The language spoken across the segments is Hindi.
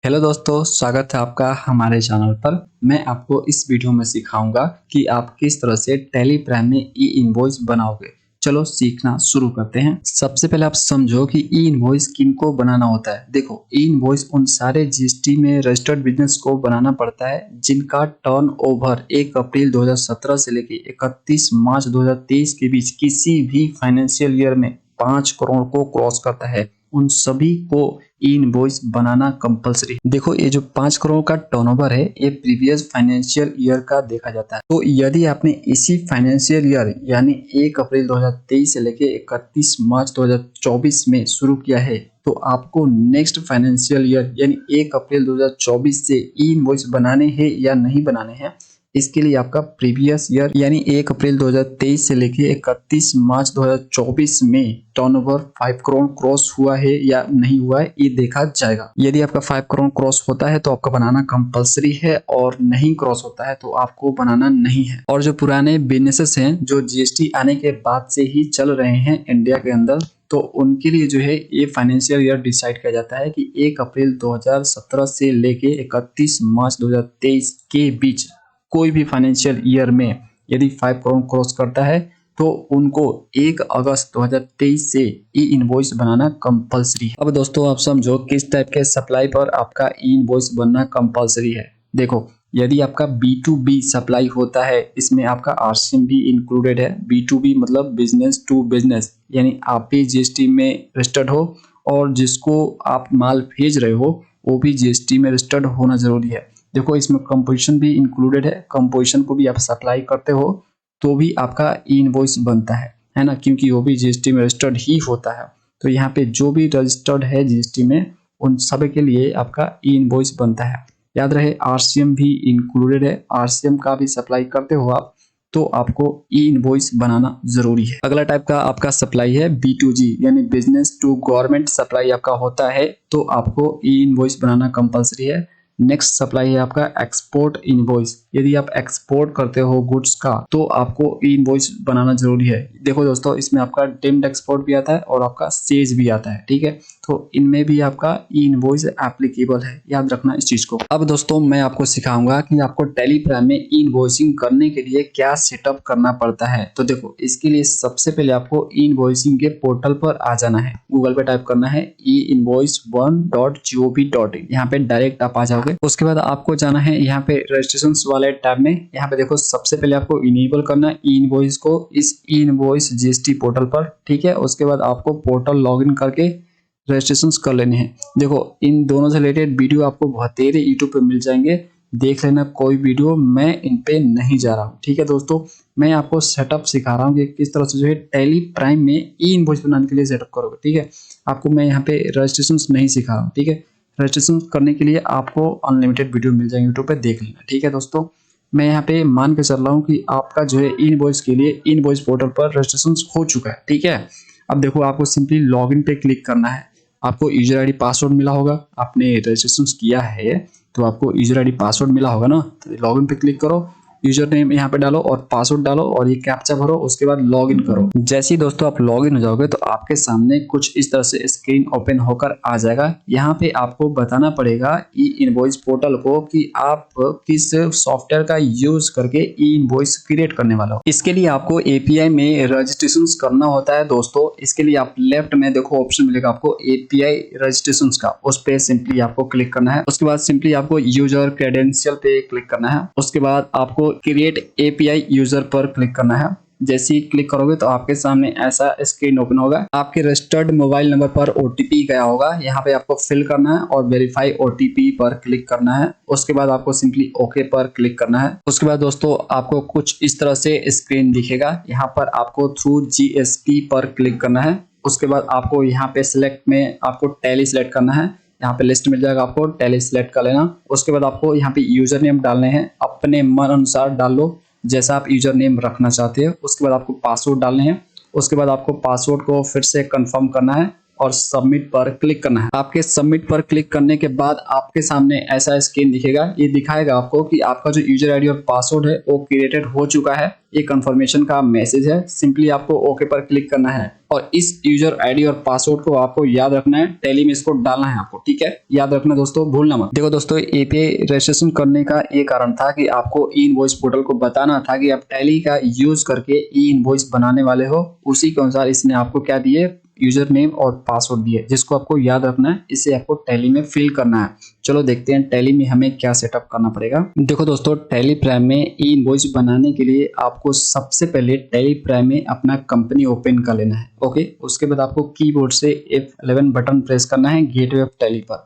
हेलो दोस्तों, स्वागत है आपका हमारे चैनल पर। मैं आपको इस वीडियो में सिखाऊंगा कि आप किस तरह से टैली प्राइम में ई इनवॉइस बनाओगे। चलो सीखना शुरू करते हैं। सबसे पहले आप समझो कि ई इनवॉइस किनको बनाना होता है। देखो, ई इनवॉइस उन सारे जीएसटी में रजिस्टर्ड बिजनेस को बनाना पड़ता है जिनका टर्नओवर 1 अप्रैल 2017 से लेकर 31 मार्च 2023 के बीच किसी भी फाइनेंशियल ईयर में 5 करोड़ को क्रॉस करता है। उन सभी को इनवॉइस बनाना कंपलसरी। देखो, ये जो 5 करोड़ का टर्नओवर है ये प्रीवियस फाइनेंशियल ईयर का देखा जाता है। तो यदि आपने इसी फाइनेंशियल ईयर यानी 1 अप्रैल 2023 से लेके 31 मार्च 2024 में शुरू किया है तो आपको नेक्स्ट फाइनेंशियल ईयर यानी 1 अप्रैल 2024 से इनवॉइस बनाने हैं या नहीं बनाने हैं, इसके लिए आपका प्रीवियस ईयर यानी 1 अप्रैल 2023 से लेके 31 मार्च 2024 में टर्नओवर 5 करोड़ क्रॉस हुआ है या नहीं हुआ है ये देखा जाएगा। यदि आपका 5 करोड़ क्रॉस होता है तो आपका बनाना कंपलसरी है और नहीं क्रॉस होता है तो आपको बनाना नहीं है। और जो पुराने बिजनेसेस हैं जो जीएसटी आने के बाद से ही चल रहे हैं इंडिया के अंदर, तो उनके लिए जो है ये फाइनेंशियल ईयर डिसाइड किया जाता है कि 1 अप्रैल 2017 से लेके 31 मार्च 2023 के बीच कोई भी फाइनेंशियल ईयर में यदि 5 करोड़ क्रॉस करता है तो उनको 1 अगस्त 2023 से ई इनवॉइस बनाना कंपलसरी है। अब दोस्तों, आप समझो किस टाइप के सप्लाई पर आपका ई इनवॉइस बनना कंपलसरी है। देखो, यदि आपका B2B सप्लाई होता है, इसमें आपका आरसीएम भी इंक्लूडेड है। B2B मतलब बिजनेस टू बिजनेस, यानी आप भी जीएसटी में रजिस्टर्ड हो और जिसको आप माल भेज रहे हो वो भी जीएसटी में रजिस्टर्ड होना जरूरी है। देखो, इसमें कंपोजिशन भी इंक्लूडेड है। कंपोजिशन को भी आप सप्लाई करते हो तो भी आपका ई इनवॉइस बनता है ना, क्योंकि वो भी जीएसटी में रजिस्टर्ड ही होता है। तो यहाँ पे जो भी रजिस्टर्ड है जीएसटी में उन सब के लिए आपका ई इनवॉइस बनता है। याद रहे, आरसीएम भी इंक्लूडेड है। आरसीएम का भी सप्लाई करते हो आप तो आपको ई इनवॉइस बनाना जरूरी है। अगला टाइप का आपका सप्लाई है B2G यानी बिजनेस टू गवर्नमेंट सप्लाई आपका होता है तो आपको ई इनवॉइस बनाना कंपलसरी है। नेक्स्ट सप्लाई है आपका एक्सपोर्ट इनवॉइस। यदि आप एक्सपोर्ट करते हो गुड्स का तो आपको इनवॉइस बनाना जरूरी है। देखो दोस्तों, इसमें आपका डिम्ड एक्सपोर्ट भी आता है और आपका सेज भी आता है, ठीक है। तो इनमें भी आपका इनवॉइस एप्लीकेबल है, याद रखना इस चीज को। अब दोस्तों, मैं आपको सिखाऊंगा कि आपको टैली प्राइम में इनवॉइसिंग करने के लिए क्या सेटअप करना पड़ता है। तो देखो, इसके लिए सबसे पहले आपको इनवॉइसिंग के पोर्टल पर आ जाना है। गूगल पे टाइप करना है einvoice1.gov.in। यहाँ पे डायरेक्ट आप आ जाओगे। उसके बाद आपको जाना है यहाँ पे रजिस्ट्रेशन वाले टैब में। यहाँ पे देखो, सबसे पहले आपको इनेबल करना है ई इनवॉइस को इस ई इनवॉइस जीएसटी पोर्टल पर, ठीक है। उसके बाद आपको पोर्टल लॉगिन करके रजिस्ट्रेशन कर लेने हैं। देखो, इन दोनों से रिलेटेड वीडियो आपको बतेरे यूट्यूब पे मिल जाएंगे, देख लेना कोई वीडियो, मैं इन पे नहीं जा रहा हूँ, ठीक है दोस्तों। मैं आपको सेटअप सिखा रहा हूँ कि किस तरह से जो है टैली प्राइम में ई इनवॉइस बनाने के लिए सेटअप करोगे, ठीक है। आपको मैं यहाँ पे रजिस्ट्रेशन नहीं सिखा रहा हूँ, ठीक है। रजिस्ट्रेशन करने के लिए आपको अनलिमिटेड वीडियो मिल जाएंगे यूट्यूब पे, देख लेना, ठीक है दोस्तों। मैं यहाँ पे मान के चल रहा हूँ कि आपका जो है इनवॉइस के लिए इनवॉइस पोर्टल पर रजिस्ट्रेशन हो चुका है, ठीक है। अब देखो, आपको सिंपली लॉगिन पे क्लिक करना है। आपको यूजर आईडी पासवर्ड मिला होगा, आपने रजिस्ट्रेशन किया है तो आपको यूजर आईडी पासवर्ड मिला होगा ना। तो लॉगिन पे क्लिक करो, यूजर नेम यहाँ पे डालो और पासवर्ड डालो और ये कैप्चा भरो। उसके बाद लॉगिन करो। जैसे ही दोस्तों आप लॉगिन हो जाओगे तो आपके सामने कुछ इस तरह से स्क्रीन ओपन होकर आ जाएगा। यहाँ पे आपको बताना पड़ेगा ई इनवॉइस पोर्टल को कि आप किस सॉफ्टवेयर का यूज करके ई इनवॉइस क्रिएट करने वाला हो। इसके लिए आपको एपीआई में रजिस्ट्रेशन करना होता है दोस्तों। इसके लिए आप लेफ्ट में देखो ऑप्शन मिलेगा आपको एपीआई रजिस्ट्रेशन का, उस पे सिंपली आपको क्लिक करना है। उसके बाद सिंपली आपको यूजर क्रेडेंशियल पे क्लिक करना है। उसके बाद आपको क्रिएट एपीआई यूजर पर क्लिक करना है। जैसे ही क्लिक करोगे तो आपके सामने ऐसा स्क्रीन ओपन होगा। आपके रजिस्टर्ड मोबाइल नंबर पर ओटीपी गया होगा, यहाँ पे आपको फिल करना है और वेरीफाई ओटीपी पर क्लिक करना है। उसके बाद आपको सिंपली ओके पर क्लिक करना है। उसके बाद दोस्तों आपको कुछ इस तरह से स्क्रीन दिखेगा। यहाँ पर आपको थ्रू जीएसटी पर क्लिक करना है। उसके बाद आपको यहाँ पे सिलेक्ट में आपको टैली सिलेक्ट करना है। यहाँ पे लिस्ट मिल जाएगा, आपको टैली सिलेक्ट कर लेना। उसके बाद आपको यहाँ पे यूजर नेम डालने हैं, अपने मन अनुसार डाल लो जैसा आप यूजर नेम रखना चाहते हो। उसके बाद आपको पासवर्ड डालने हैं। उसके बाद आपको पासवर्ड को फिर से कंफर्म करना है और सबमिट पर क्लिक करना है। आपके सबमिट पर क्लिक करने के बाद आपके सामने ऐसा स्क्रीन दिखेगा। ये दिखाएगा आपको कि आपका जो यूजर आईडी और पासवर्ड है वो क्रिएटेड हो चुका है। ये कंफर्मेशन का मैसेज है। सिंपली आपको ओके पर क्लिक करना है और इस यूजर आईडी और पासवर्ड को आपको याद रखना है। टैली में इसको डालना है आपको, ठीक है। याद रखना दोस्तों, भूलना मत। देखो दोस्तों, एपीआई रजिस्ट्रेशन करने का ये कारण था कि आपको ई इनवॉइस पोर्टल को बताना था कि आप टैली का यूज करके ई इनवॉइस बनाने वाले हो। उसी के अनुसार इसने आपको क्या दिए, यूजर नेम और पासवर्ड दिए, जिसको आपको याद रखना है। इसे आपको टैली में फिल करना है। चलो देखते हैं टैली में हमें क्या सेटअप करना पड़ेगा। देखो दोस्तों, टैली प्राइम में ई इनवॉइस बनाने के लिए आपको सबसे पहले टैली प्राइम में अपना कंपनी ओपन कर लेना है। ओके, उसके बाद आपको कीबोर्ड से F11 बटन प्रेस करना है गेटवे ऑफ टैली पर।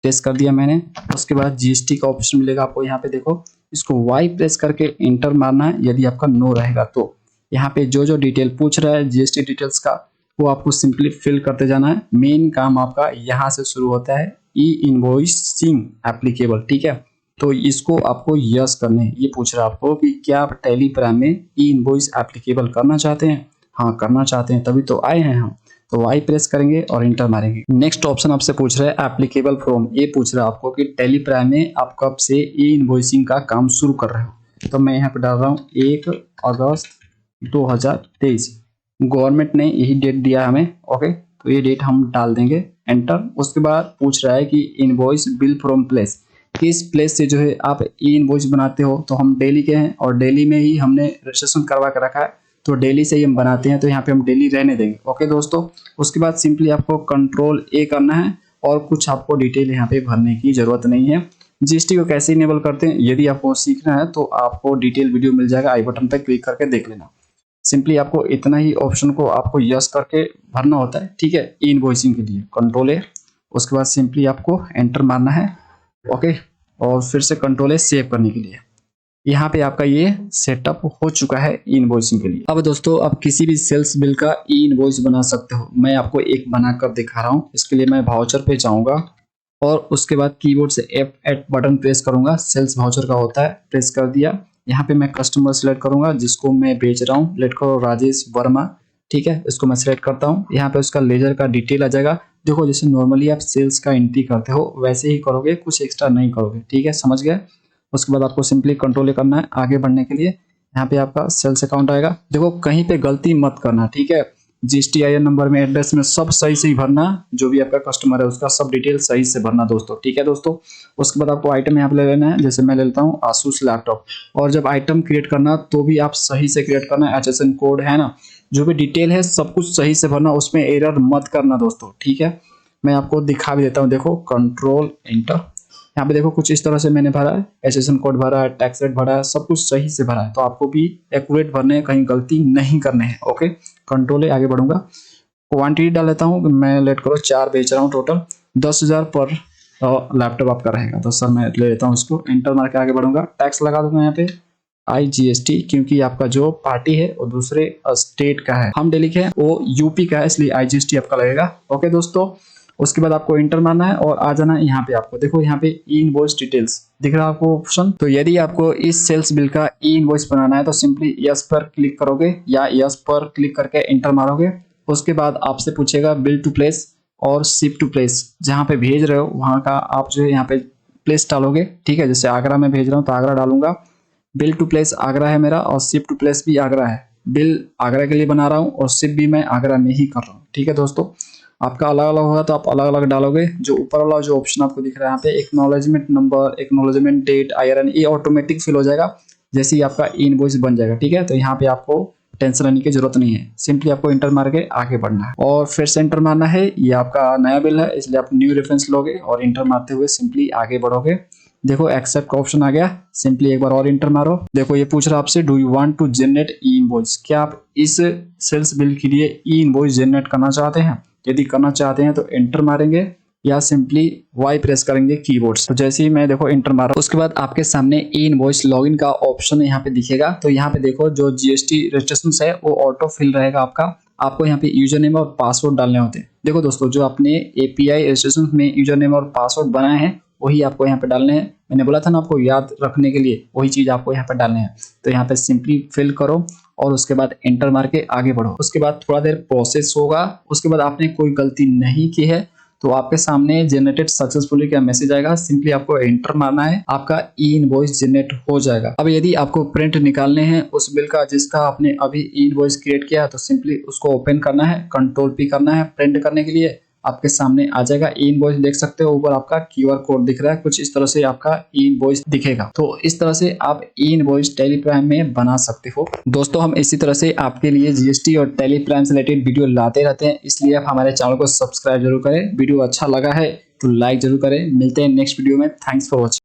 प्रेस कर दिया मैंने। उसके बाद जीएसटी का ऑप्शन मिलेगा आपको यहाँ पे, देखो इसको वाई प्रेस करके एंटर मारना है। यदि आपका नो रहेगा तो यहाँ पे जो जो डिटेल पूछ रहा है जीएसटी डिटेल्स का, वो आपको सिंपली फिल करते जाना है। मेन काम आपका यहाँ से शुरू होता है, ई इनवॉइसिंग एप्लीकेबल, ठीक है। तो इसको आपको यस करने हैं। ये पूछ रहा है आपको कि क्या आप टैली प्राइम में ई इनवॉइस एप्लीकेबल करना चाहते हैं। हाँ, करना चाहते हैं, तभी तो आए हैं हम। तो वाई प्रेस करेंगे और इंटर मारेंगे। नेक्स्ट ऑप्शन आपसे पूछ रहा है एप्लीकेबल फ्रॉम। ये पूछ रहा है आपको कि टैली प्राइम में आप कब से ई इनवॉइसिंग का काम शुरू कर रहे हो। तो मैं यहाँ पे डाल रहा हूँ 1 अगस्त 2023। गवर्नमेंट ने यही डेट दिया हमें। ओके, तो ये डेट हम डाल देंगे, एंटर। उसके बाद पूछ रहा है कि इनवॉइस बिल फ्रॉम प्लेस, किस प्लेस से जो है आप ई इनवॉइस बनाते हो। तो हम दिल्ली के हैं और दिल्ली में ही हमने रजिस्ट्रेशन करवा के रखा है, तो दिल्ली से ही हम बनाते हैं। तो यहाँ पे हम दिल्ली रहने देंगे। ओके दोस्तों, उसके बाद सिंपली आपको कंट्रोल ए करना है और कुछ आपको डिटेल यहाँ पे भरने की जरूरत नहीं है। जीएसटी को कैसे इनेबल करते हैं, यदि आपको सीखना है तो आपको डिटेल वीडियो मिल जाएगा, आई बटन पे क्लिक करके देख लेना। सिंपली आपको इतना ही ऑप्शन को आपको यस करके भरना होता है, ठीक है। ई इनवॉइसिंग के लिए कंट्रोल ए, उसके बाद सिंपली आपको एंटर मारना है। ओके, और फिर से कंट्रोल ए सेव करने के लिए। यहाँ पे आपका ये सेटअप हो चुका है ई इनवॉइसिंग के लिए। अब दोस्तों, आप किसी भी सेल्स बिल का ई इनवॉइस बना सकते हो। मैं आपको एक बनाकर दिखा रहा हूँ। इसके लिए मैं वाउचर पे जाऊंगा और उसके बाद कीबोर्ड से F8 बटन प्रेस करूंगा। सेल्स वाउचर का होता है, प्रेस कर दिया। यहाँ पे मैं कस्टमर सेलेक्ट करूंगा जिसको मैं बेच रहा हूँ। लेट करो राजेश वर्मा, ठीक है। इसको मैं सेलेक्ट करता हूँ। यहाँ पे उसका लेजर का डिटेल आ जाएगा। देखो, जैसे नॉर्मली आप सेल्स का एंट्री करते हो वैसे ही करोगे, कुछ एक्स्ट्रा नहीं करोगे, ठीक है, समझ गए। उसके बाद आपको सिंपली कंट्रोल ए करना है आगे बढ़ने के लिए। यहाँ पे आपका सेल्स अकाउंट आएगा। देखो, कहीं पे गलती मत करना, ठीक है। GSTIN नंबर में, एड्रेस में सब सही से ही भरना। जो भी आपका कस्टमर है उसका सब डिटेल सही से भरना दोस्तों, ठीक है दोस्तों। उसके बाद आपको आइटम यहाँ पे ले लेना है। जैसे मैं ले लेता हूँ आसूस लैपटॉप। और जब आइटम क्रिएट करना तो भी आप सही से क्रिएट करना। HSN कोड है ना, जो भी डिटेल है सब कुछ सही से भरना, उसमें एरर मत करना दोस्तों, ठीक है। मैं आपको दिखा भी देता हूँ। देखो, कंट्रोल एंटर। यहाँ पे देखो कुछ इस तरह से मैंने भरा है, HSN कोड भरा है, टैक्स रेट भरा है, सब कुछ सही से भरा है। तो आपको भी एक्यूरेट भरने हैं, कहीं गलती नहीं करने हैं। ओके, कंट्रोल है, आगे बढ़ूंगा। क्वांटिटी डाल लेता हूँ। मैं लेट करो 4 बेच रहा हूँ, टोटल 10,000 पर लैपटॉप आपका रहेगा। तो सर मैं ले लेता हूँ इसको, एंटर मार के आगे बढ़ूंगा। टैक्स लगा दूंगा यहाँ पे IGST, क्योंकि आपका जो पार्टी है वो दूसरे स्टेट का है, हम दिल्ली के हैं, वो यूपी का है, इसलिए IGST आपका लगेगा। ओके दोस्तों, उसके बाद आपको इंटर मारना है और आ जाना है यहाँ पे। आपको देखो यहाँ पे ई इनवॉइस डिटेल्स दिख रहा है आपको ऑप्शन। तो यदि आपको इस सेल्स बिल का ई इनवॉइस बनाना है तो सिंपली यस पर क्लिक करोगे या यस पर क्लिक करके इंटर मारोगे। उसके बाद आपसे पूछेगा बिल टू प्लेस और शिप टू प्लेस, जहाँ पे भेज रहे हो वहाँ का आप जो है यहाँ पे प्लेस डालोगे, ठीक है। जैसे आगरा में भेज रहा हूँ तो आगरा डालूंगा। बिल टू प्लेस आगरा है मेरा और शिप टू प्लेस भी आगरा है। बिल आगरा के लिए बना रहा हूँ और शिप भी मैं आगरा में ही कर रहा हूँ, ठीक है दोस्तों। आपका अलग अलग होगा तो आप अलग अलग डालोगे। जो ऊपर वाला जो ऑप्शन आपको दिख रहा है यहाँ पे, acknowledgement number, acknowledgement date, IRN, ये ऑटोमेटिक फिल हो जाएगा जैसे ही आपका इनवॉइस बन जाएगा, ठीक है। तो यहाँ पे आपको टेंशन लेने की जरूरत नहीं है, सिंपली आपको इंटर मार के आगे बढ़ना है और फिर से इंटर मारना है। ये आपका नया बिल है इसलिए आप न्यू रेफरेंस लोगे और इंटर मारते हुए सिंपली आगे बढ़ोगे। देखो एक्सेप्ट का ऑप्शन आ गया, सिंपली एक बार और इंटर मारो। देखो ये पूछ रहा है आपसे, do you want to generate e invoice, क्या आप इस सेल्स बिल के लिए ई इनवॉइस जनरेट करना चाहते हैं। यदि करना चाहते हैं तो एंटर मारेंगे या सिंपली वाई प्रेस करेंगे कीबोर्ड से। तो जैसे ही मैं देखो इंटर मारा, उसके बाद आपके सामने ई इनवॉइस लॉगिन का ऑप्शन यहाँ पे दिखेगा। तो यहाँ पे देखो जो GST रजिस्ट्रेशन है वो ऑटो फिल रहेगा आपका। आपको यहाँ पे यूजर नेम और पासवर्ड डालने होते हैं। देखो दोस्तों, जो आपने API रजिस्ट्रेशन में यूजर नेम और पासवर्ड बनाए हैं वही आपको यहाँ पे डालने हैं। मैंने बोला था ना आपको याद रखने के लिए, वही चीज आपको यहाँ पे डालने हैं। तो यहाँ पे सिंपली फिल करो और उसके बाद एंटर मार के आगे बढ़ो। उसके बाद थोड़ा देर प्रोसेस होगा, उसके बाद आपने कोई गलती नहीं की है तो आपके सामने जनरेटेड सक्सेसफुली का मैसेज आएगा। सिंपली आपको एंटर मारना है, आपका ई इनवॉइस जनरेट हो जाएगा। अब यदि आपको प्रिंट निकालने हैं उस बिल का जिसका आपने अभी ई इनवॉइस क्रिएट किया है तो सिंपली उसको ओपन करना है, कंट्रोल पी करना है। प्रिंट करने के लिए आपके सामने आ जाएगा। ई इनवॉइस देख सकते हो, ऊपर आपका क्यूआर कोड दिख रहा है, कुछ इस तरह से आपका ई इनवॉइस दिखेगा। तो इस तरह से आप ई इनवॉइस टैली प्राइम में बना सकते हो। दोस्तों हम इसी तरह से आपके लिए जीएसटी और टैली प्राइम से रिलेटेड वीडियो लाते रहते हैं, इसलिए आप हमारे चैनल को सब्सक्राइब जरूर करें। वीडियो अच्छा लगा है तो लाइक जरूर करें। मिलते हैं नेक्स्ट वीडियो में। Thanks for watching.